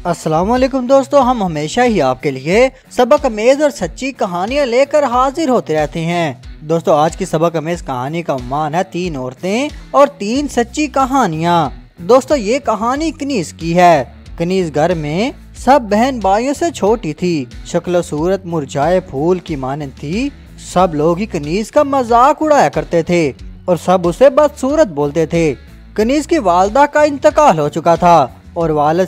अस्सलाम वालेकुम दोस्तों, हम हमेशा ही आपके लिए सबक अमेज और सच्ची कहानियाँ लेकर हाजिर होते रहते हैं। दोस्तों, आज की सबक अमेज कहानी का उन्वान है 3 औरतें और 3 सच्ची कहानियाँ। दोस्तों, ये कहानी कनीज की है। कनीज घर में सब बहन भाइयों से छोटी थी, शक्ल सूरत मुरझाए फूल की मानंद थी। सब लोग ही कनीज का मजाक उड़ाया करते थे और सब उसे बदसूरत बोलते थे। कनीज की वालदा का इंतकाल हो चुका था और वालिद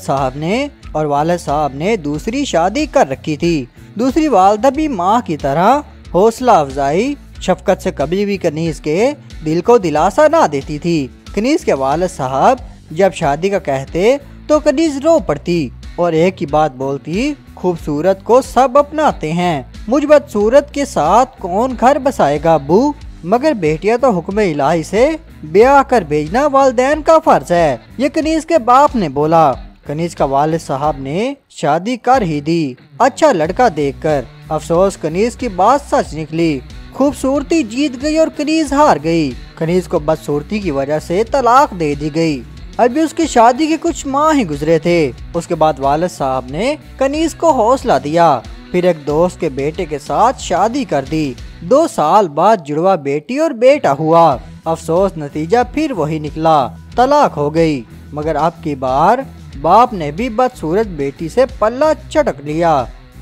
साहब ने दूसरी शादी कर रखी थी। दूसरी वालदा भी माँ की तरह हौसला अफजाई शफकत से कभी भी कनीज के दिल को दिलासा ना देती थी। कनीज के वालिद साहब जब शादी का कहते तो कनीज रो पड़ती और एक ही बात बोलती, खूबसूरत को सब अपनाते हैं, मुझ बदसूरत के साथ कौन घर बसाएगा अब्बू। मगर बेटियां तो हुक्म इलाही से ब्याह कर भेजना वालिदैन का फर्ज है, ये कनीज के बाप ने बोला। कनीज का वालिद साहब ने शादी कर ही दी, अच्छा लड़का देखकर। अफसोस, कनीज की बात सच निकली। खूबसूरती जीत गई और कनीज हार गई। कनीज को बदसूरती की वजह से तलाक दे दी गई। अभी उसकी शादी के कुछ माह ही गुजरे थे। उसके बाद वालिद साहब ने कनीज को हौसला दिया, फिर एक दोस्त के बेटे के साथ शादी कर दी। 2 साल बाद जुड़वा बेटी और बेटा हुआ। अफसोस, नतीजा फिर वही निकला, तलाक हो गई। मगर अब की बार बाप ने भी बदसूरत बेटी से पल्ला चटक लिया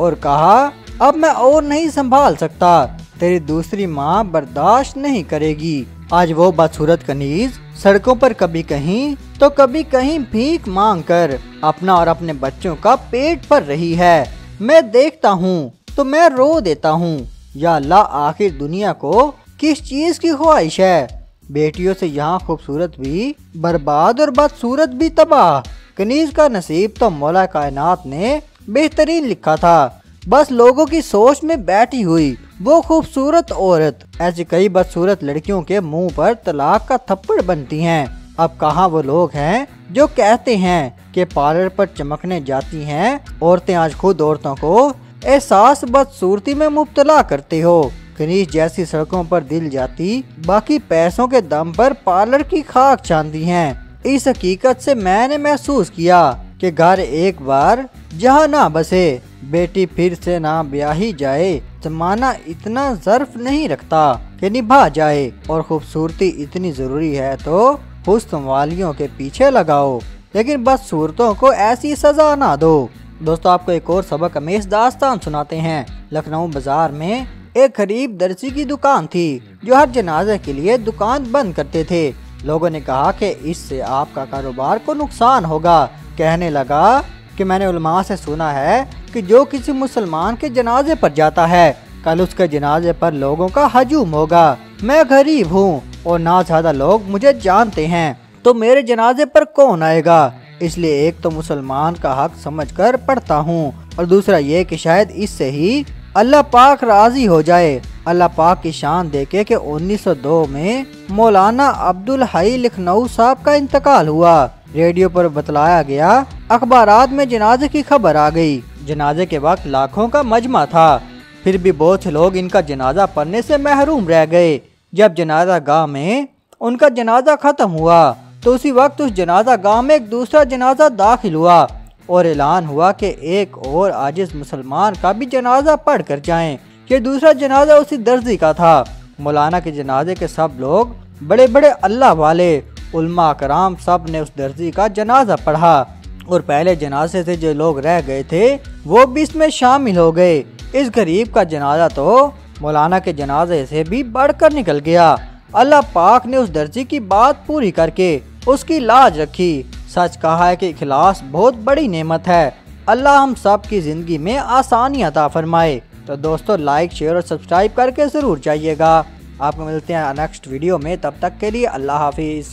और कहा, अब मैं और नहीं संभाल सकता, तेरी दूसरी माँ बर्दाश्त नहीं करेगी। आज वो बदसूरत कनीज सड़कों पर कभी कहीं तो कभी कहीं भीख मांग कर अपना और अपने बच्चों का पेट भर रही है। मैं देखता हूँ तो मैं रो देता हूँ, या अल्लाह, आखिर दुनिया को किस चीज की ख्वाहिश है। बेटियों से यहाँ खूबसूरत भी बर्बाद और बदसूरत भी तबाह। कनीज का नसीब तो मौला कायनात ने बेहतरीन लिखा था, बस लोगों की सोच में बैठी हुई वो खूबसूरत औरत। ऐसी कई बदसूरत लड़कियों के मुंह पर तलाक का थप्पड़ बनती हैं। अब कहाँ वो लोग हैं जो कहते हैं कि पार्लर पर चमकने जाती हैं औरतें। आज खुद औरतों को एहसास बदसूरती में मुब्तला करते हो। कनीज जैसी सड़कों पर दिल जाती, बाकी पैसों के दम पर पार्लर की खाक छानती हैं। इस हकीकत से मैंने महसूस किया कि घर एक बार जहाँ ना बसे, बेटी फिर से ना ब्याही जाए। जमाना इतना ज़र्फ नहीं रखता कि निभा जाए, और खूबसूरती इतनी ज़रूरी है तो हुस्न वालियों के पीछे लगाओ, लेकिन बदसूरतों को ऐसी सज़ा ना दो। दोस्तों, आपको एक और सबक अमेज दास्तान सुनाते हैं। लखनऊ बाजार में एक गरीब दर्जी की दुकान थी जो हर जनाजे के लिए दुकान बंद करते थे। लोगों ने कहा कि इससे आपका कारोबार को नुकसान होगा। कहने लगा कि मैंने उलमा से सुना है कि जो किसी मुसलमान के जनाजे पर जाता है, कल उसके जनाजे पर लोगों का हजूम होगा। मैं गरीब हूँ और ना ज्यादा लोग मुझे जानते हैं, तो मेरे जनाजे पर कौन आएगा। इसलिए एक तो मुसलमान का हक समझकर पढ़ता हूँ, और दूसरा ये कि शायद इससे ही अल्लाह पाक राजी हो जाए। अल्लाह पाक की शान देखे कि 1902 में मौलाना अब्दुल हई लखनऊ साहब का इंतकाल हुआ। रेडियो पर बतलाया गया, अखबारात में जनाजे की खबर आ गई। जनाजे के वक्त लाखों का मजमा था, फिर भी बहुत से लोग इनका जनाजा पढ़ने से महरूम रह गए। जब जनाजा गाह में उनका जनाजा खत्म हुआ तो उसी वक्त उस जनाजा गाह में एक दूसरा जनाजा दाखिल हुआ और ऐलान हुआ कि एक और आजिज मुसलमान का भी जनाजा पढ़ कर जाएं। ये दूसरा जनाजा उसी दर्जी का था। मौलाना के जनाजे के सब लोग, बड़े बड़े अल्लाह वाले उलमा कराम, सब ने उस दर्जी का जनाजा पढ़ा, और पहले जनाजे से जो लोग रह गए थे वो भी इसमें शामिल हो गए। इस गरीब का जनाजा तो मौलाना के जनाजे से भी बढ़कर निकल गया। अल्लाह पाक ने उस दर्जी की बात पूरी करके उसकी लाज रखी। सच कहा है कि इखलास बहुत बड़ी नेमत है। अल्लाह हम सब की जिंदगी में आसानी अता फरमाए। तो दोस्तों, लाइक, शेयर और सब्सक्राइब करके जरूर जाइएगा। आपको मिलते हैं नेक्स्ट वीडियो में, तब तक के लिए अल्लाह हाफिज।